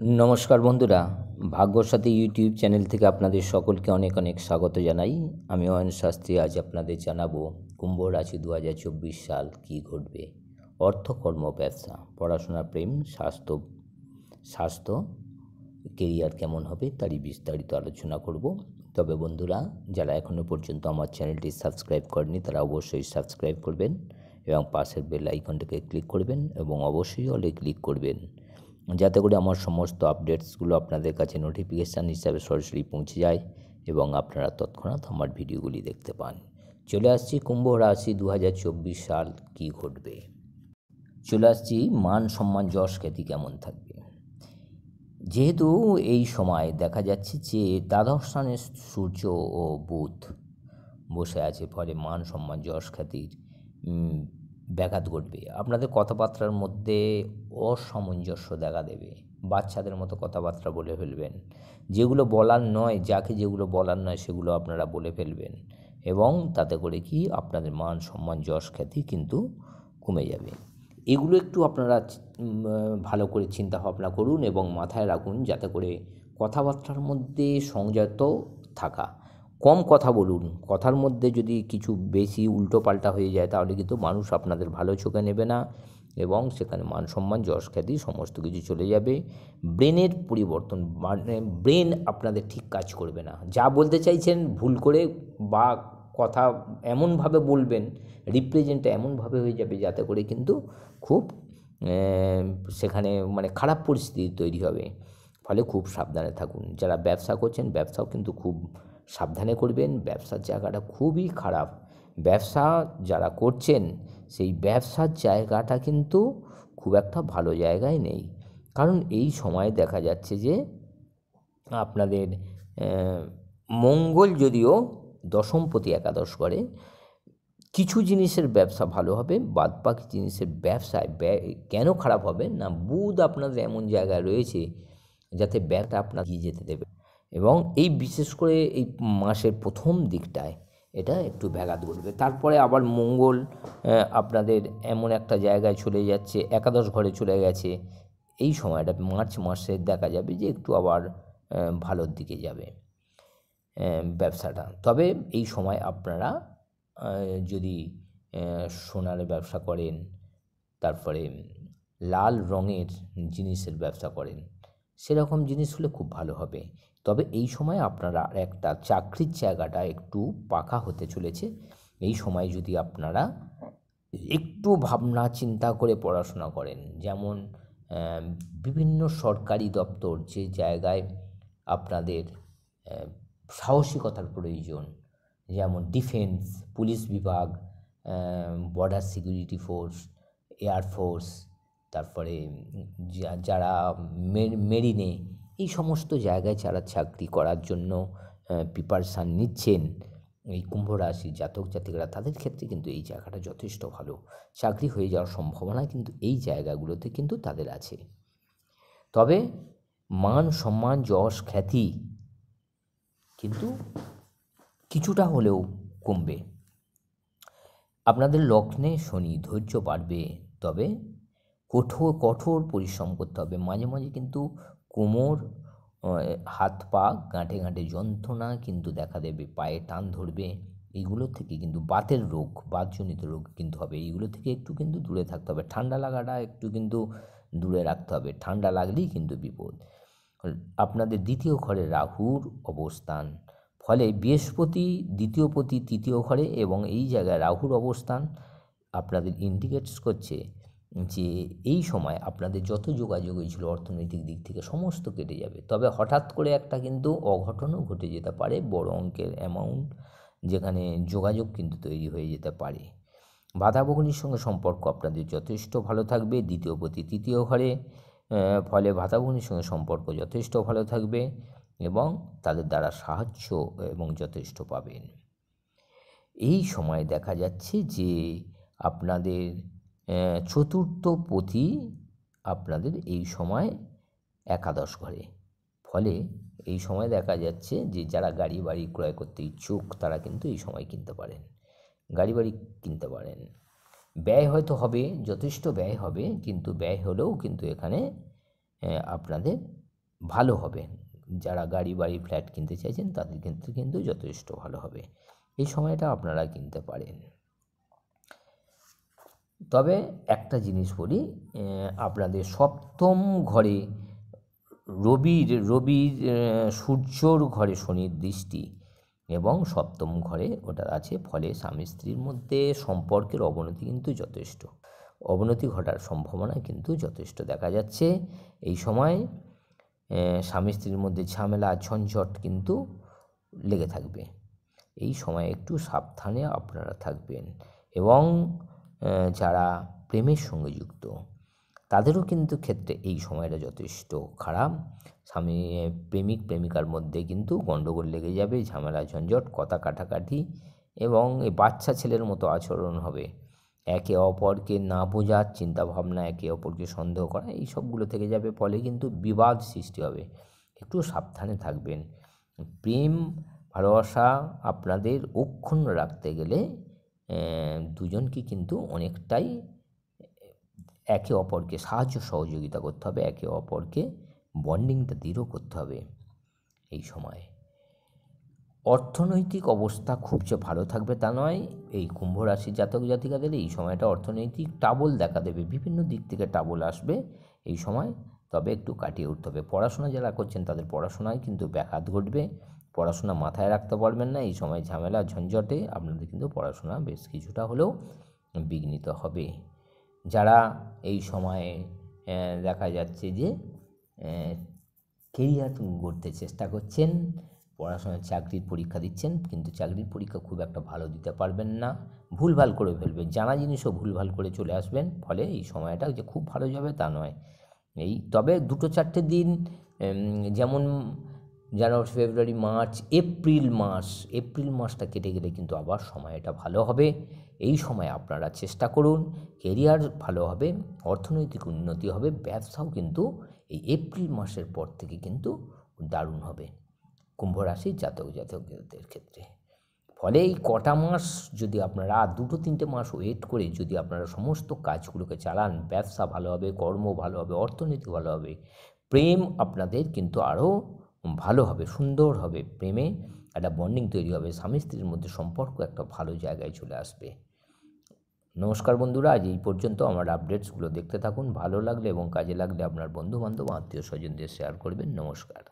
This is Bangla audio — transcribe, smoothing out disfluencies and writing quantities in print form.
নমস্কার বন্ধুরা, ভাগ্যসাথী ইউটিউব চ্যানেল থেকে আপনাদের সকলকে অনেক অনেক স্বাগত জানাই। আমি অয়ন শাস্ত্রী। আজ আপনাদের জানাবো কুম্ভ রাশি 2024 সাল কী ঘটবে। অর্থ, কর্ম, ব্যবসা, পড়াশোনা, প্রেম, স্বাস্থ্য, কেরিয়ার কেমন হবে তারই বিস্তারিত আলোচনা করব। তবে বন্ধুরা, যারা এখনও পর্যন্ত আমার চ্যানেলটি সাবস্ক্রাইব করেনি তারা অবশ্যই সাবস্ক্রাইব করবেন এবং পাশের বেল আইকনটাকে ক্লিক করবেন এবং অবশ্যই অলে ক্লিক করবেন, যাতে করে আমার সমস্ত আপডেটসগুলো আপনাদের কাছে নোটিফিকেশান হিসাবে সরাসরি পৌঁছে যায় এবং আপনারা তৎক্ষণাৎ আমার ভিডিওগুলি দেখতে পান। চলে আসছি কুম্ভ রাশি 2024 সাল কী ঘটবে। চলে আসছি মান সম্মান যশ খ্যাতি কেমন থাকবে। যেহেতু এই সময় দেখা যাচ্ছে যে দ্বাদশ স্থানে সূর্য ও বুধ বসে আছে, ফলে মান সম্মান যশ খ্যাতির ব্যাঘাত ঘটবে। আপনাদের কথাবার্তার মধ্যে অসামঞ্জস্য দেখা দেবে। বাচ্চাদের মতো কথাবার্তা বলে ফেলবেন, যেগুলো বলার নয়, যেগুলো বলার নয় সেগুলো আপনারা বলে ফেলবেন এবং তাতে করে কি আপনাদের মান সম্মান যশ খ্যাতি কিন্তু কমে যাবে। এগুলো একটু আপনারা ভালো করে চিন্তা ভাবনা করুন এবং মাথায় রাখুন, যাতে করে কথাবার্তার মধ্যে সংযত থাকা, কম কথা বলুন। কথার মধ্যে যদি কিছু বেশি উল্টোপাল্টা হয়ে যায় তাহলে কিন্তু মানুষ আপনাদের ভালো চোখে নেবে না এবং সেখানে মান সম্মান যশ খ্যাতি সমস্ত কিছু চলে যাবে। ব্রেনের পরিবর্তন, মানে ব্রেন আপনাদের ঠিক কাজ করবে না। যা বলতে চাইছেন ভুল করে বা কথা এমনভাবে বলবেন, রিপ্রেজেন্টটা এমনভাবে হয়ে যাবে যাতে করে কিন্তু খুব সেখানে মানে খারাপ পরিস্থিতি তৈরি হবে। ফলে খুব সাবধানে থাকুন। যারা ব্যবসা করছেন ব্যবসাও কিন্তু খুব সাবধানে করবেন। ব্যবসার জায়গাটা খুবই খারাপ। ব্যবসা যারা করছেন সেই ব্যবসার জায়গাটা কিন্তু খুব একটা ভালো জায়গায় নেই। কারণ এই সময় দেখা যাচ্ছে যে আপনাদের মঙ্গল যদিও দশমপতি একাদশ করে, কিছু জিনিসের ব্যবসা ভালো হবে, বাদবাকি জিনিসের ব্যবসায় কেন খারাপ হবে না, বুধ আপনাদের এমন জায়গায় রয়েছে যাতে ব্যবসা আপনার এগিয়ে যেতে দেবে এবং এই বিশেষ করে এই মাসের প্রথম দিকটায় এটা একটু ব্যাঘাত ঘটবে। তারপরে আবার মঙ্গল আপনাদের এমন একটা জায়গায় চলে যাচ্ছে, একাদশ ঘরে চলে গেছে। এই সময়টা মার্চ মাসে দেখা যাবে যে একটু আবার ভালোর দিকে যাবে ব্যবসাটা। তবে এই সময় আপনারা যদি সোনার ব্যবসা করেন, তারপরে লাল রঙের জিনিসের ব্যবসা করেন, সেরকম জিনিস হলে খুব ভালো হবে। তবে এই সময় আপনারা একটা চাকরির জায়গাটা একটু পাকা হতে চলেছে। এই সময় যদি আপনারা একটু ভাবনা চিন্তা করে পড়াশোনা করেন, যেমন বিভিন্ন সরকারি দপ্তর, যে জায়গায় আপনাদের সাহসিকতার প্রয়োজন, যেমন ডিফেন্স, পুলিশ বিভাগ, বর্ডার সিকিউরিটি ফোর্স, এয়ারফোর্স, তারপরে যারা মেরিনে, এই সমস্ত জায়গায় যারা চাকরি করার জন্য প্রিপারেশান নিচ্ছেন, এই কুম্ভ রাশি জাতক জাতিকারা, তাদের ক্ষেত্রে কিন্তু এই জায়গাটা যথেষ্ট ভালো। চাকরি হয়ে যাওয়ার সম্ভাবনা কিন্তু এই জায়গাগুলোতে কিন্তু তাদের আছে। তবে মান সম্মান যশ খ্যাতি কিন্তু কিছুটা হলেও কমবে। আপনাদের লগ্নে শনি, ধৈর্য বাড়বে, তবে কঠোর পরিশ্রম করতে হবে। মাঝে মাঝে কিন্তু কোমর, হাত পা গাঁটে গাঁটে যন্ত্রণা কিন্তু দেখা দেবে, পায়ে টান ধরবে। এইগুলো থেকে কিন্তু বাতজনিত রোগ কিন্তু হবে। এইগুলো থেকে একটু কিন্তু দূরে থাকতে হবে। ঠান্ডা লাগাটা একটু কিন্তু দূরে রাখতে হবে। ঠান্ডা লাগলেই কিন্তু বিপদ। আপনাদের দ্বিতীয় ঘরে রাহুর অবস্থান, ফলে বৃহস্পতি দ্বিতীয় পতি তৃতীয় ঘরে এবং এই জায়গায় রাহুর অবস্থান আপনাদের ইন্ডিকেটস করছে যে এই সময় আপনাদের যত যোগাযোগ হয়েছিল অর্থনৈতিক দিক থেকে সমস্ত কেটে যাবে। তবে হঠাৎ করে একটা কিন্তু অঘটনও ঘটে যেতে পারে, বড় অঙ্কের অ্যামাউন্ট, যেখানে যোগাযোগ কিন্তু তৈরি হয়ে যেতে পারে। ভাতাভগিনীর সঙ্গে সম্পর্ক আপনাদের যথেষ্ট ভালো থাকবে দ্বিতীয় পতি তৃতীয় ঘরে, ফলে ভাতাভগিনীর সঙ্গে সম্পর্ক যথেষ্ট ভালো থাকবে এবং তাদের দ্বারা সাহায্য এবং যথেষ্ট পাবেন। এই সময় দেখা যাচ্ছে যে আপনাদের চতুর্থ পতি আপনাদের এই সময় একাদশ ঘরে, ফলে এই সময় দেখা যাচ্ছে যে যারা গাড়ি বাড়ি ক্রয় করতে ইচ্ছুক তারা কিন্তু এই সময় কিনতে পারেন, গাড়ি বাড়ি কিনতে পারেন। ব্যয় হয়তো হবে, যথেষ্ট ব্যয় হবে, কিন্তু ব্যয় হলেও কিন্তু এখানে আপনাদের ভালো হবে। যারা গাড়ি বাড়ি ফ্ল্যাট কিনতে চাইছেন তাদের ক্ষেত্রে কিন্তু যথেষ্ট ভালো হবে। এই সময়টা আপনারা কিনতে পারেন। তবে একটা জিনিস বলি, আপনাদের সপ্তম ঘরে রবির সূর্যর ঘরে শনির দৃষ্টি এবং সপ্তম ঘরে ওটা আছে, ফলে স্বামী স্ত্রীর মধ্যে সম্পর্কের অবনতি কিন্তু যথেষ্ট, অবনতি ঘটার সম্ভাবনা কিন্তু যথেষ্ট দেখা যাচ্ছে। এই সময় স্বামী স্ত্রীর মধ্যে ঝামেলা ঝঞ্ঝট কিন্তু লেগে থাকবে। এই সময় একটু সাবধানে আপনারা থাকবেন এবং যারা প্রেমের সঙ্গে যুক্ত তাদেরও কিন্তু ক্ষেত্রে এই সময়টা যথেষ্ট খারাপ। স্বামী প্রেমিক প্রেমিকার মধ্যে কিন্তু গণ্ডগোল লেগে যাবে, ঝামেলা ঝঞ্ঝট, কথা কাটাকাটি এবং এই বাচ্চা ছেলের মতো আচরণ হবে। একে অপরকে না বোঝার চিন্তাভাবনা, একে অপরকে সন্দেহ করা, এই সবগুলো থেকে যাবে, ফলে কিন্তু বিবাদ সৃষ্টি হবে। একটু সাবধানে থাকবেন। প্রেম ভালোবাসা আপনাদের অক্ষুণ্ণ রাখতে গেলে দুজনকে কিন্তু অনেকটাই একে অপরকে সাহায্য সহযোগিতা করতে হবে, একে অপরকে বন্ডিংটা দৃঢ় করতে হবে। এই সময় অর্থনৈতিক অবস্থা খুব যে ভালো থাকবে তা নয়। এই কুম্ভ রাশির জাতক জাতিকাদের এই সময়টা অর্থনৈতিক ট্রাবল দেখা দেবে, বিভিন্ন দিক থেকে ট্রাবল আসবে এই সময়, তবে একটু কাটিয়ে উঠতে হবে। পড়াশোনা যারা করছেন তাদের পড়াশোনায় কিন্তু ব্যাঘাত ঘটবে, পড়াশোনা মাথায় রাখতে পারবেন না। এই সময় ঝামেলা ঝঞ্ঝটে আপনাদের কিন্তু পড়াশোনা বেশ কিছুটা হলেও বিঘ্নিত হবে। যারা এই সময়ে দেখা যাচ্ছে যে কেরিয়ার গড়তে চেষ্টা করছেন, পড়াশোনায় চাকরির পরীক্ষা দিচ্ছেন, কিন্তু চাকরির পরীক্ষা খুব একটা ভালো দিতে পারবেন না, ভুলভাল করে ফেলবেন, জানা জিনিসও ভুলভাল করে চলে আসবেন, ফলে এই সময়টা যে খুব ভালো যাবে তা নয়। এই তবে 2-4টে দিন, যেমন জানুয়ারি ফেব্রুয়ারি মার্চ এপ্রিল মাসটা কেটে গেলে কিন্তু আবার সময়টা ভালো হবে। এই সময় আপনারা চেষ্টা করুন, কেরিয়ার ভালো হবে, অর্থনৈতিক উন্নতি হবে, ব্যবসাও কিন্তু এই এপ্রিল মাসের পর থেকে কিন্তু দারুণ হবে কুম্ভ রাশির জাতক জাতিকাদের ক্ষেত্রে। ফলে এই কটা মাস যদি আপনারা 2-3টে মাস ওয়েট করে যদি আপনারা সমস্ত কাজগুলোকে চালান, ব্যবসা ভালো হবে, কর্ম ভালো হবে, অর্থনীতি ভালো হবে, প্রেম আপনাদের কিন্তু আরও ভালো হবে, সুন্দর হবে, প্রেমে একটা বন্ডিং তৈরি হবে, স্বামী স্ত্রীর মধ্যে সম্পর্ক একটা ভালো জায়গায় চলে আসবে। নমস্কার বন্ধুরা, আজ এই পর্যন্ত। আমার আপডেটসগুলো দেখতে থাকুন, ভালো লাগলে এবং কাজে লাগলে আপনার বন্ধুবান্ধব আত্মীয় স্বজনদের শেয়ার করবেন। নমস্কার।